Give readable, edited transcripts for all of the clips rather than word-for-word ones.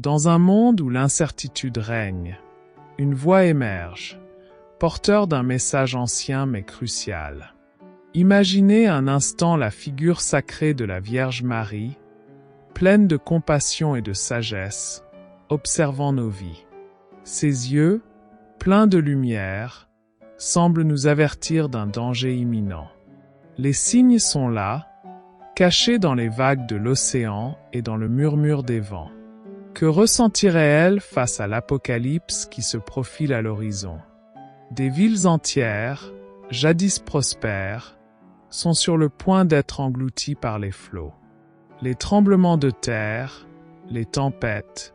Dans un monde où l'incertitude règne, une voix émerge, porteur d'un message ancien mais crucial. Imaginez un instant la figure sacrée de la Vierge Marie, pleine de compassion et de sagesse, observant nos vies. Ses yeux, pleins de lumière, semblent nous avertir d'un danger imminent. Les signes sont là, cachés dans les vagues de l'océan et dans le murmure des vents. Que ressentirait-elle face à l'apocalypse qui se profile à l'horizon? Des villes entières, jadis prospères, sont sur le point d'être englouties par les flots. Les tremblements de terre, les tempêtes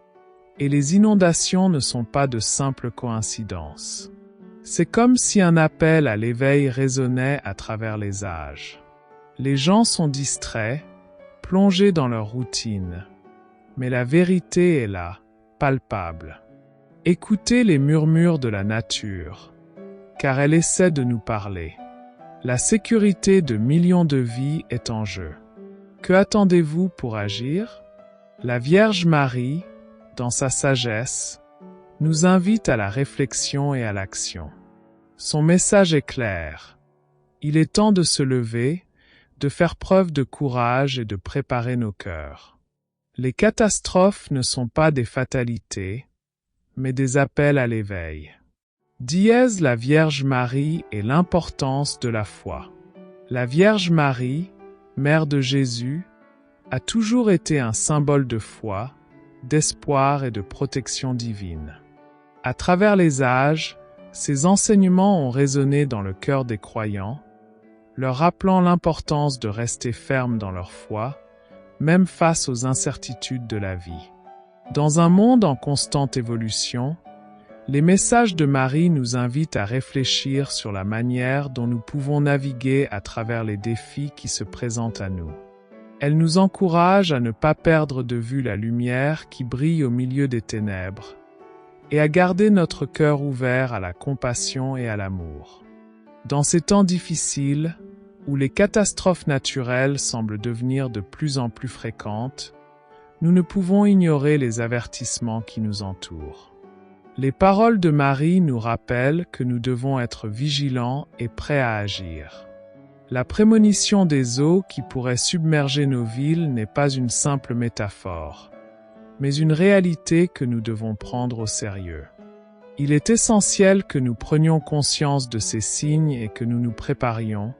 et les inondations ne sont pas de simples coïncidences. C'est comme si un appel à l'éveil résonnait à travers les âges. Les gens sont distraits, plongés dans leur routine. Mais la vérité est là, palpable. Écoutez les murmures de la nature, car elle essaie de nous parler. La sécurité de millions de vies est en jeu. Que attendez-vous pour agir? La Vierge Marie, dans sa sagesse, nous invite à la réflexion et à l'action. Son message est clair. Il est temps de se lever, de faire preuve de courage et de préparer nos cœurs. Les catastrophes ne sont pas des fatalités, mais des appels à l'éveil. Dièse la Vierge Marie et l'importance de la foi. La Vierge Marie, Mère de Jésus, a toujours été un symbole de foi, d'espoir et de protection divine. À travers les âges, ses enseignements ont résonné dans le cœur des croyants, leur rappelant l'importance de rester fermes dans leur foi, même face aux incertitudes de la vie. Dans un monde en constante évolution, les messages de Marie nous invitent à réfléchir sur la manière dont nous pouvons naviguer à travers les défis qui se présentent à nous. Elle nous encourage à ne pas perdre de vue la lumière qui brille au milieu des ténèbres et à garder notre cœur ouvert à la compassion et à l'amour. Dans ces temps difficiles, où les catastrophes naturelles semblent devenir de plus en plus fréquentes, nous ne pouvons ignorer les avertissements qui nous entourent. Les paroles de Marie nous rappellent que nous devons être vigilants et prêts à agir. La prémonition des eaux qui pourraient submerger nos villes n'est pas une simple métaphore, mais une réalité que nous devons prendre au sérieux. Il est essentiel que nous prenions conscience de ces signes et que nous nous préparions,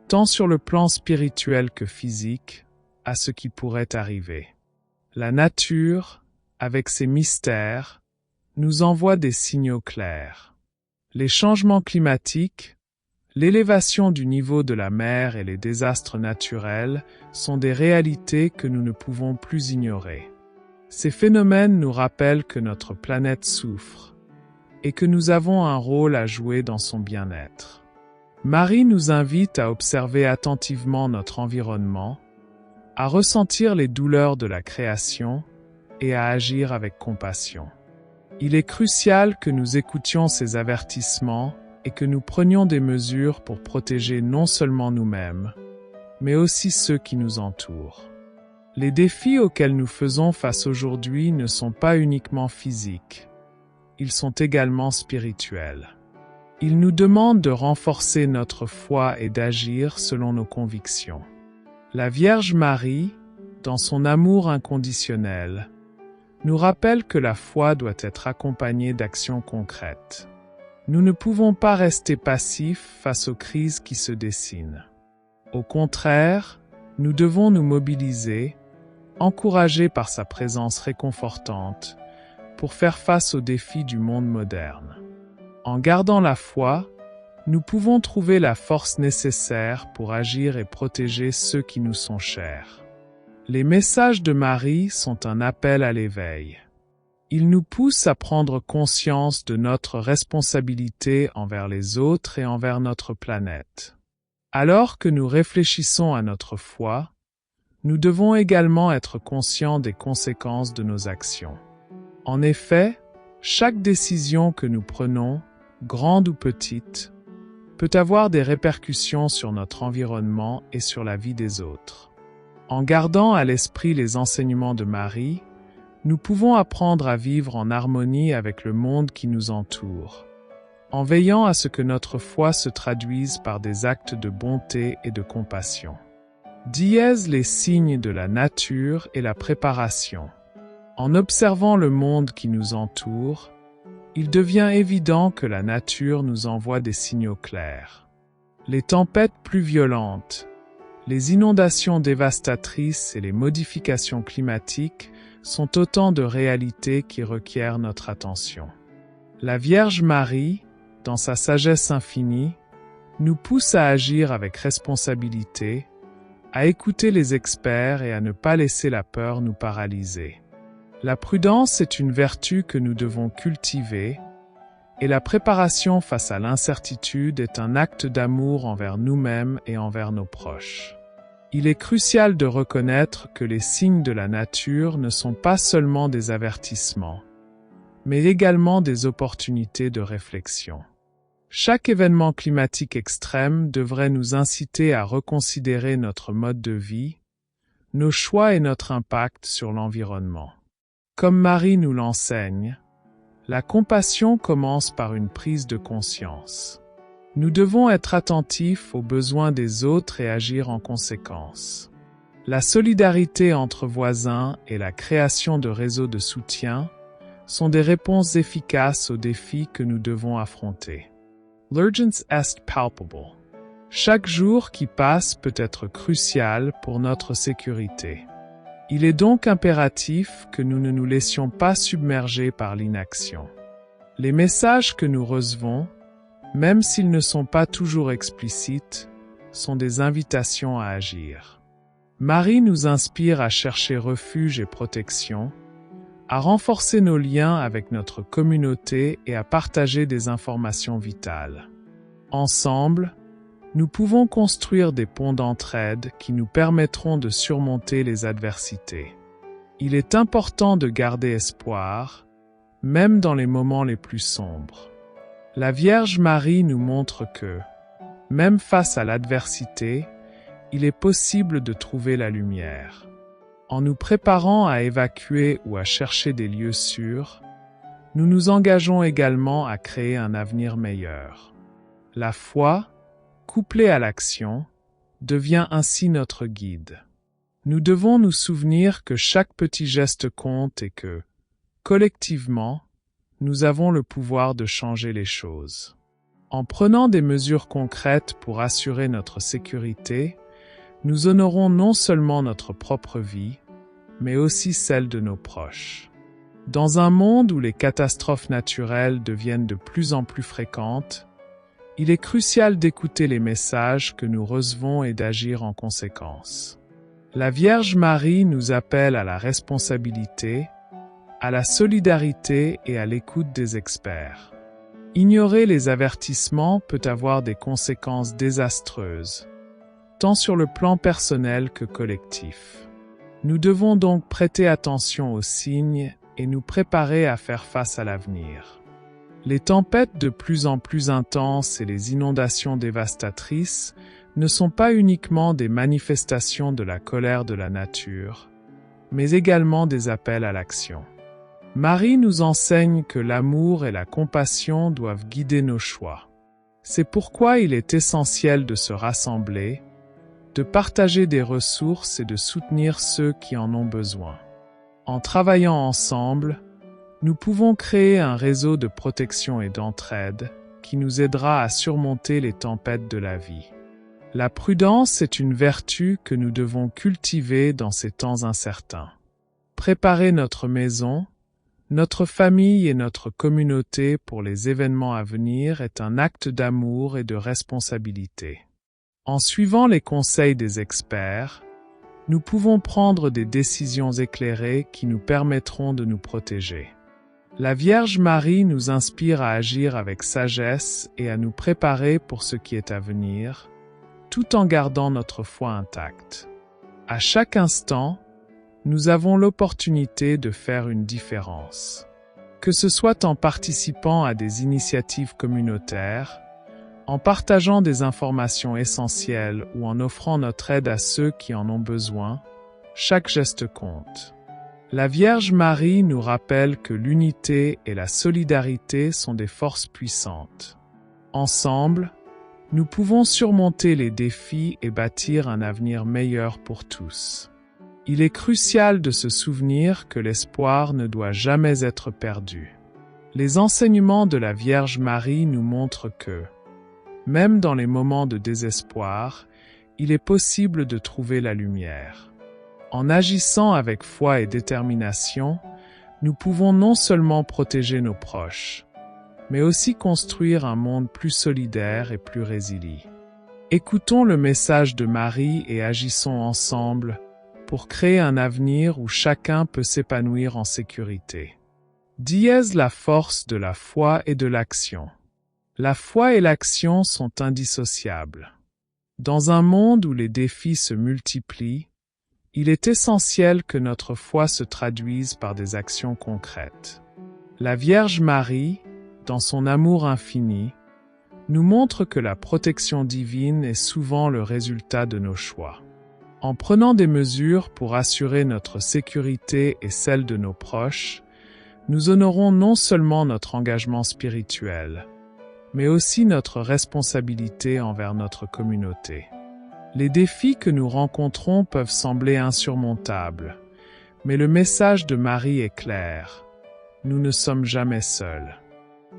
tant sur le plan spirituel que physique, à ce qui pourrait arriver. La nature, avec ses mystères, nous envoie des signaux clairs. Les changements climatiques, l'élévation du niveau de la mer et les désastres naturels sont des réalités que nous ne pouvons plus ignorer. Ces phénomènes nous rappellent que notre planète souffre et que nous avons un rôle à jouer dans son bien-être. Marie nous invite à observer attentivement notre environnement, à ressentir les douleurs de la création et à agir avec compassion. Il est crucial que nous écoutions ces avertissements et que nous prenions des mesures pour protéger non seulement nous-mêmes, mais aussi ceux qui nous entourent. Les défis auxquels nous faisons face aujourd'hui ne sont pas uniquement physiques, ils sont également spirituels. Ils nous demandent de renforcer notre foi et d'agir selon nos convictions. La Vierge Marie, dans son amour inconditionnel, nous rappelle que la foi doit être accompagnée d'actions concrètes. Nous ne pouvons pas rester passifs face aux crises qui se dessinent. Au contraire, nous devons nous mobiliser, encouragés par sa présence réconfortante, pour faire face aux défis du monde moderne. En gardant la foi, nous pouvons trouver la force nécessaire pour agir et protéger ceux qui nous sont chers. Les messages de Marie sont un appel à l'éveil. Ils nous poussent à prendre conscience de notre responsabilité envers les autres et envers notre planète. Alors que nous réfléchissons à notre foi, nous devons également être conscients des conséquences de nos actions. En effet, chaque décision que nous prenons, grande ou petite, peut avoir des répercussions sur notre environnement et sur la vie des autres. En gardant à l'esprit les enseignements de Marie, Nous pouvons apprendre à vivre en harmonie avec le monde qui nous entoure, en veillant à ce que notre foi se traduise par des actes de bonté et de compassion. Dièse les signes de la nature et la préparation. En observant le monde qui nous entoure, il devient évident que la nature nous envoie des signaux clairs. Les tempêtes plus violentes, les inondations dévastatrices et les modifications climatiques sont autant de réalités qui requièrent notre attention. La Vierge Marie, dans sa sagesse infinie, nous pousse à agir avec responsabilité, à écouter les experts et à ne pas laisser la peur nous paralyser. La prudence est une vertu que nous devons cultiver, et la préparation face à l'incertitude est un acte d'amour envers nous-mêmes et envers nos proches. Il est crucial de reconnaître que les signes de la nature ne sont pas seulement des avertissements, mais également des opportunités de réflexion. Chaque événement climatique extrême devrait nous inciter à reconsidérer notre mode de vie, nos choix et notre impact sur l'environnement. Comme Marie nous l'enseigne, la compassion commence par une prise de conscience. Nous devons être attentifs aux besoins des autres et agir en conséquence. La solidarité entre voisins et la création de réseaux de soutien sont des réponses efficaces aux défis que nous devons affronter. L'urgence est palpable. Chaque jour qui passe peut être crucial pour notre sécurité. Il est donc impératif que nous ne nous laissions pas submerger par l'inaction. Les messages que nous recevons, même s'ils ne sont pas toujours explicites, sont des invitations à agir. Marie nous inspire à chercher refuge et protection, à renforcer nos liens avec notre communauté et à partager des informations vitales. Ensemble, nous pouvons construire des ponts d'entraide qui nous permettront de surmonter les adversités. Il est important de garder espoir, même dans les moments les plus sombres. La Vierge Marie nous montre que, même face à l'adversité, il est possible de trouver la lumière. En nous préparant à évacuer ou à chercher des lieux sûrs, nous nous engageons également à créer un avenir meilleur. La foi, couplée à l'action, devient ainsi notre guide. Nous devons nous souvenir que chaque petit geste compte et que, collectivement, nous avons le pouvoir de changer les choses. En prenant des mesures concrètes pour assurer notre sécurité, nous honorons non seulement notre propre vie, mais aussi celle de nos proches. Dans un monde où les catastrophes naturelles deviennent de plus en plus fréquentes, il est crucial d'écouter les messages que nous recevons et d'agir en conséquence. La Vierge Marie nous appelle à la responsabilité, à la solidarité et à l'écoute des experts. Ignorer les avertissements peut avoir des conséquences désastreuses, tant sur le plan personnel que collectif. Nous devons donc prêter attention aux signes et nous préparer à faire face à l'avenir. Les tempêtes de plus en plus intenses et les inondations dévastatrices ne sont pas uniquement des manifestations de la colère de la nature, mais également des appels à l'action. Marie nous enseigne que l'amour et la compassion doivent guider nos choix. C'est pourquoi il est essentiel de se rassembler, de partager des ressources et de soutenir ceux qui en ont besoin. En travaillant ensemble, nous pouvons créer un réseau de protection et d'entraide qui nous aidera à surmonter les tempêtes de la vie. La prudence est une vertu que nous devons cultiver dans ces temps incertains. Préparer notre maison, notre famille et notre communauté pour les événements à venir est un acte d'amour et de responsabilité. En suivant les conseils des experts, nous pouvons prendre des décisions éclairées qui nous permettront de nous protéger. La Vierge Marie nous inspire à agir avec sagesse et à nous préparer pour ce qui est à venir, tout en gardant notre foi intacte. À chaque instant, nous avons l'opportunité de faire une différence. Que ce soit en participant à des initiatives communautaires, en partageant des informations essentielles ou en offrant notre aide à ceux qui en ont besoin, chaque geste compte. La Vierge Marie nous rappelle que l'unité et la solidarité sont des forces puissantes. Ensemble, nous pouvons surmonter les défis et bâtir un avenir meilleur pour tous. Il est crucial de se souvenir que l'espoir ne doit jamais être perdu. Les enseignements de la Vierge Marie nous montrent que, même dans les moments de désespoir, il est possible de trouver la lumière. En agissant avec foi et détermination, nous pouvons non seulement protéger nos proches, mais aussi construire un monde plus solidaire et plus résilient. Écoutons le message de Marie et agissons ensemble pour créer un avenir où chacun peut s'épanouir en sécurité. Dièse la force de la foi et de l'action. La foi et l'action sont indissociables. Dans un monde où les défis se multiplient, il est essentiel que notre foi se traduise par des actions concrètes. La Vierge Marie, dans son amour infini, nous montre que la protection divine est souvent le résultat de nos choix. En prenant des mesures pour assurer notre sécurité et celle de nos proches, nous honorons non seulement notre engagement spirituel, mais aussi notre responsabilité envers notre communauté. Les défis que nous rencontrons peuvent sembler insurmontables, mais le message de Marie est clair. Nous ne sommes jamais seuls.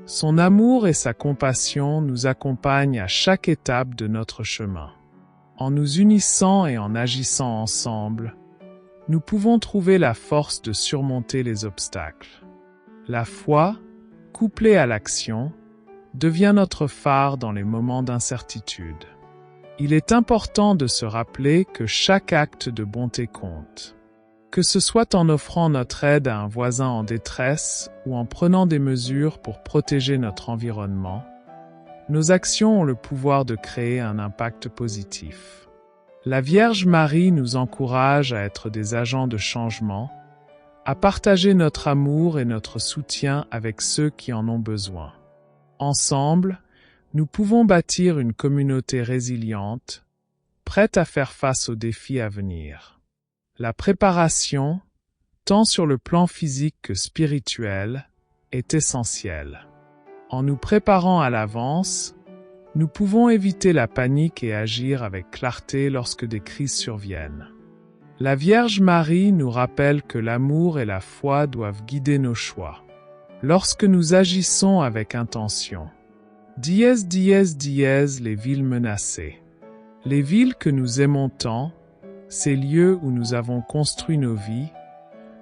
Son amour et sa compassion nous accompagnent à chaque étape de notre chemin. En nous unissant et en agissant ensemble, nous pouvons trouver la force de surmonter les obstacles. La foi, couplée à l'action, devient notre phare dans les moments d'incertitude. Il est important de se rappeler que chaque acte de bonté compte. Que ce soit en offrant notre aide à un voisin en détresse ou en prenant des mesures pour protéger notre environnement, nos actions ont le pouvoir de créer un impact positif. La Vierge Marie nous encourage à être des agents de changement, à partager notre amour et notre soutien avec ceux qui en ont besoin. Ensemble, nous pouvons bâtir une communauté résiliente, prête à faire face aux défis à venir. La préparation, tant sur le plan physique que spirituel, est essentielle. En nous préparant à l'avance, nous pouvons éviter la panique et agir avec clarté lorsque des crises surviennent. La Vierge Marie nous rappelle que l'amour et la foi doivent guider nos choix. Lorsque nous agissons avec intention, dièse les villes menacées. Les villes que nous aimons tant, ces lieux où nous avons construit nos vies,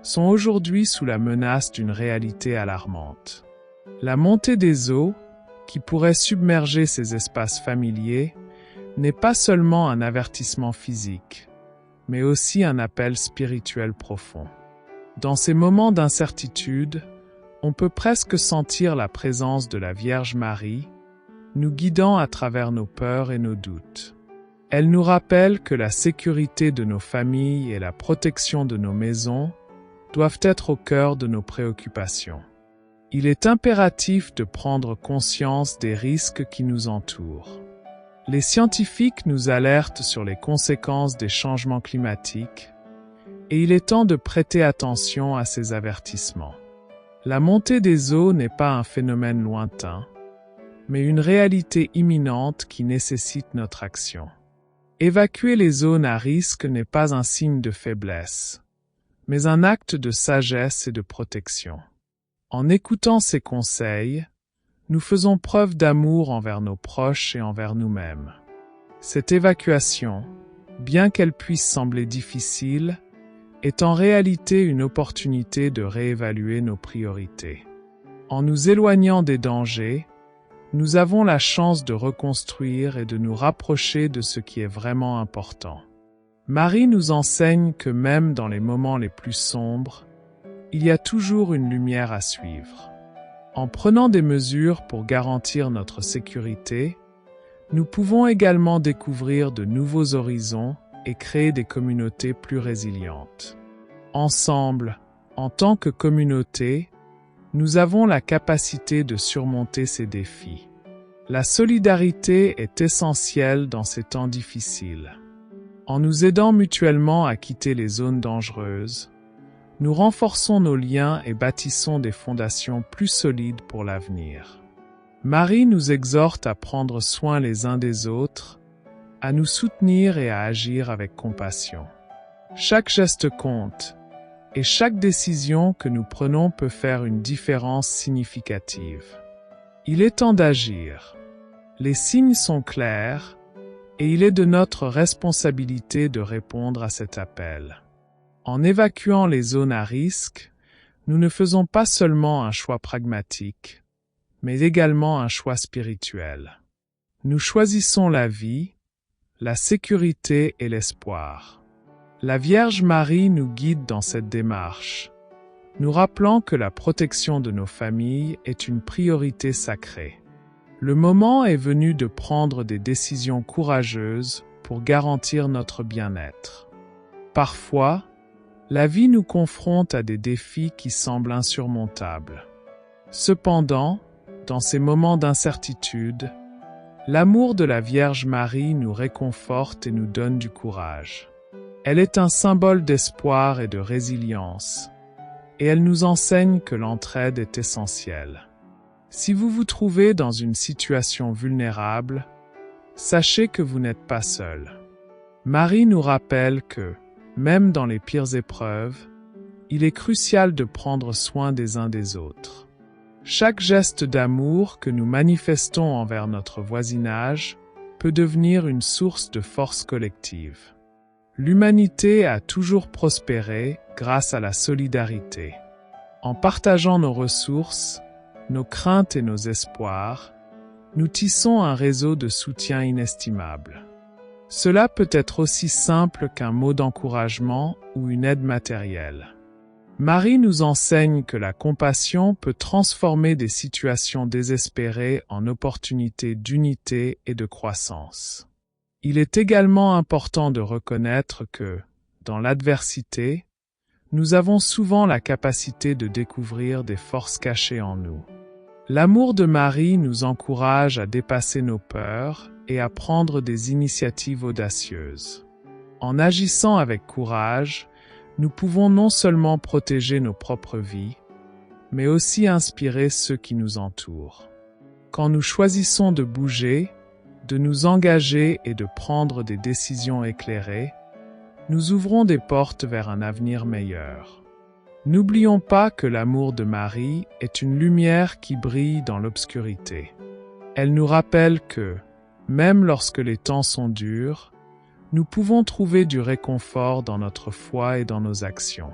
sont aujourd'hui sous la menace d'une réalité alarmante. La montée des eaux, qui pourrait submerger ces espaces familiers, n'est pas seulement un avertissement physique, mais aussi un appel spirituel profond. Dans ces moments d'incertitude, on peut presque sentir la présence de la Vierge Marie, nous guidant à travers nos peurs et nos doutes. Elle nous rappelle que la sécurité de nos familles et la protection de nos maisons doivent être au cœur de nos préoccupations. Il est impératif de prendre conscience des risques qui nous entourent. Les scientifiques nous alertent sur les conséquences des changements climatiques, et il est temps de prêter attention à ces avertissements. La montée des eaux n'est pas un phénomène lointain, mais une réalité imminente qui nécessite notre action. Évacuer les zones à risque n'est pas un signe de faiblesse, mais un acte de sagesse et de protection. En écoutant ces conseils, nous faisons preuve d'amour envers nos proches et envers nous-mêmes. Cette évacuation, bien qu'elle puisse sembler difficile, est en réalité une opportunité de réévaluer nos priorités. En nous éloignant des dangers, nous avons la chance de reconstruire et de nous rapprocher de ce qui est vraiment important. Marie nous enseigne que même dans les moments les plus sombres, il y a toujours une lumière à suivre. En prenant des mesures pour garantir notre sécurité, nous pouvons également découvrir de nouveaux horizons et créer des communautés plus résilientes. Ensemble, en tant que communauté, nous avons la capacité de surmonter ces défis. La solidarité est essentielle dans ces temps difficiles. En nous aidant mutuellement à quitter les zones dangereuses, Nous renforçons nos liens et bâtissons des fondations plus solides pour l'avenir. Marie nous exhorte à prendre soin les uns des autres, à nous soutenir et à agir avec compassion. Chaque geste compte, et chaque décision que nous prenons peut faire une différence significative. Il est temps d'agir. Les signes sont clairs, et il est de notre responsabilité de répondre à cet appel. En évacuant les zones à risque, nous ne faisons pas seulement un choix pragmatique, mais également un choix spirituel. Nous choisissons la vie, la sécurité et l'espoir. La Vierge Marie nous guide dans cette démarche, nous rappelant que la protection de nos familles est une priorité sacrée. Le moment est venu de prendre des décisions courageuses pour garantir notre bien-être. Parfois, la vie nous confronte à des défis qui semblent insurmontables. Cependant, dans ces moments d'incertitude, l'amour de la Vierge Marie nous réconforte et nous donne du courage. Elle est un symbole d'espoir et de résilience, et elle nous enseigne que l'entraide est essentielle. Si vous vous trouvez dans une situation vulnérable, sachez que vous n'êtes pas seul. Marie nous rappelle que, même dans les pires épreuves, il est crucial de prendre soin des uns des autres. Chaque geste d'amour que nous manifestons envers notre voisinage peut devenir une source de force collective. L'humanité a toujours prospéré grâce à la solidarité. En partageant nos ressources, nos craintes et nos espoirs, nous tissons un réseau de soutien inestimable. Cela peut être aussi simple qu'un mot d'encouragement ou une aide matérielle. Marie nous enseigne que la compassion peut transformer des situations désespérées en opportunités d'unité et de croissance. Il est également important de reconnaître que, dans l'adversité, nous avons souvent la capacité de découvrir des forces cachées en nous. L'amour de Marie nous encourage à dépasser nos peurs et à prendre des initiatives audacieuses. En agissant avec courage, nous pouvons non seulement protéger nos propres vies, mais aussi inspirer ceux qui nous entourent. Quand nous choisissons de bouger, de nous engager et de prendre des décisions éclairées, nous ouvrons des portes vers un avenir meilleur. N'oublions pas que l'amour de Marie est une lumière qui brille dans l'obscurité. Elle nous rappelle que, même lorsque les temps sont durs, nous pouvons trouver du réconfort dans notre foi et dans nos actions.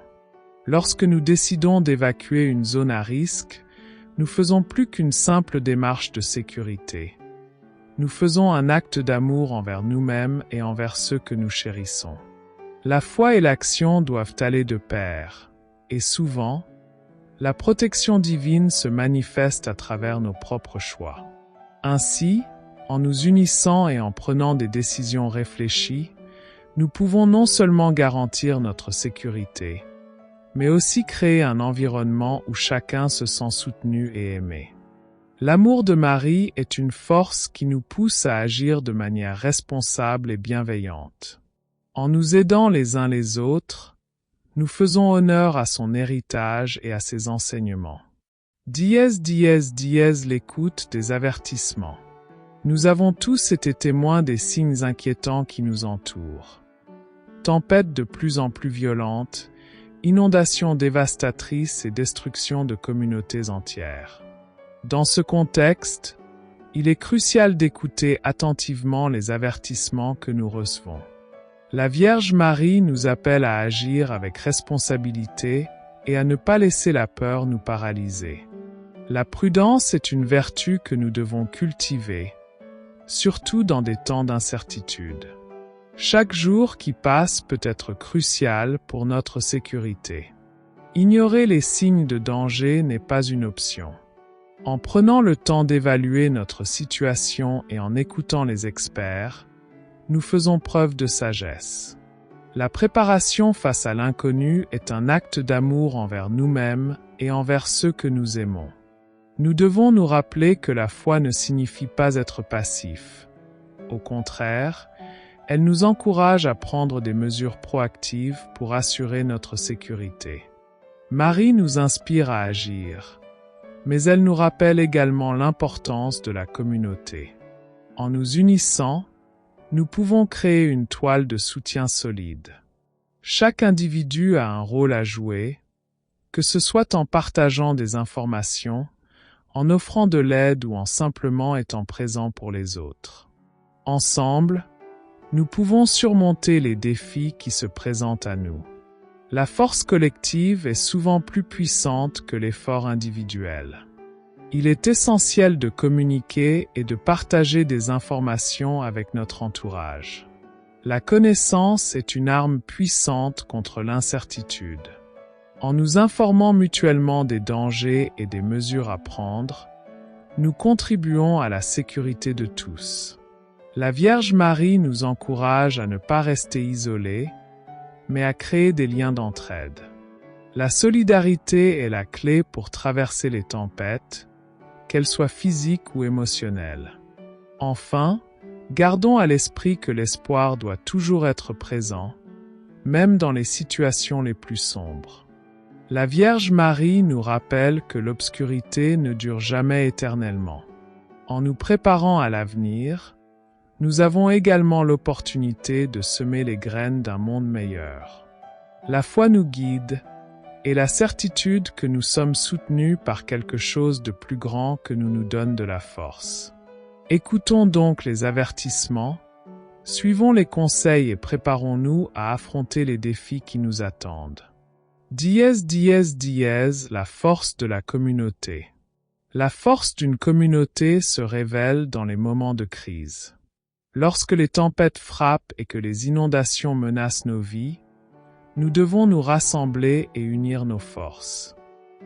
Lorsque nous décidons d'évacuer une zone à risque, nous faisons plus qu'une simple démarche de sécurité. Nous faisons un acte d'amour envers nous-mêmes et envers ceux que nous chérissons. La foi et l'action doivent aller de pair, et souvent, la protection divine se manifeste à travers nos propres choix. Ainsi, en nous unissant et en prenant des décisions réfléchies, nous pouvons non seulement garantir notre sécurité, mais aussi créer un environnement où chacun se sent soutenu et aimé. L'amour de Marie est une force qui nous pousse à agir de manière responsable et bienveillante. En nous aidant les uns les autres, nous faisons honneur à son héritage et à ses enseignements. L'écoute des avertissements. Nous avons tous été témoins des signes inquiétants qui nous entourent. Tempêtes de plus en plus violentes, inondations dévastatrices et destruction de communautés entières. Dans ce contexte, il est crucial d'écouter attentivement les avertissements que nous recevons. La Vierge Marie nous appelle à agir avec responsabilité et à ne pas laisser la peur nous paralyser. La prudence est une vertu que nous devons cultiver, surtout dans des temps d'incertitude. Chaque jour qui passe peut être crucial pour notre sécurité. Ignorer les signes de danger n'est pas une option. En prenant le temps d'évaluer notre situation et en écoutant les experts, nous faisons preuve de sagesse. La préparation face à l'inconnu est un acte d'amour envers nous-mêmes et envers ceux que nous aimons. Nous devons nous rappeler que la foi ne signifie pas être passif. Au contraire, elle nous encourage à prendre des mesures proactives pour assurer notre sécurité. Marie nous inspire à agir, mais elle nous rappelle également l'importance de la communauté. En nous unissant, nous pouvons créer une toile de soutien solide. Chaque individu a un rôle à jouer, que ce soit en partageant des informations, en offrant de l'aide ou en simplement étant présent pour les autres. Ensemble, nous pouvons surmonter les défis qui se présentent à nous. La force collective est souvent plus puissante que l'effort individuel. Il est essentiel de communiquer et de partager des informations avec notre entourage. La connaissance est une arme puissante contre l'incertitude. En nous informant mutuellement des dangers et des mesures à prendre, nous contribuons à la sécurité de tous. La Vierge Marie nous encourage à ne pas rester isolés, mais à créer des liens d'entraide. La solidarité est la clé pour traverser les tempêtes, qu'elles soient physiques ou émotionnelles. Enfin, gardons à l'esprit que l'espoir doit toujours être présent, même dans les situations les plus sombres. La Vierge Marie nous rappelle que l'obscurité ne dure jamais éternellement. En nous préparant à l'avenir, nous avons également l'opportunité de semer les graines d'un monde meilleur. La foi nous guide, et la certitude que nous sommes soutenus par quelque chose de plus grand que nous donne de la force. Écoutons donc les avertissements, suivons les conseils et préparons-nous à affronter les défis qui nous attendent. La force de la communauté. La force d'une communauté se révèle dans les moments de crise. Lorsque les tempêtes frappent et que les inondations menacent nos vies, nous devons nous rassembler et unir nos forces.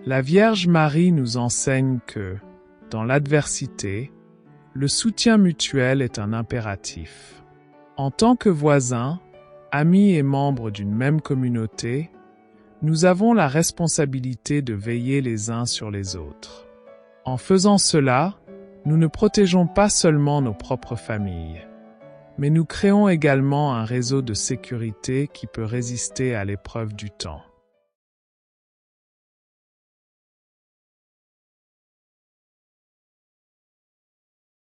La Vierge Marie nous enseigne que, dans l'adversité, le soutien mutuel est un impératif. En tant que voisins, amis et membres d'une même communauté, nous avons la responsabilité de veiller les uns sur les autres. En faisant cela, nous ne protégeons pas seulement nos propres familles, mais nous créons également un réseau de sécurité qui peut résister à l'épreuve du temps.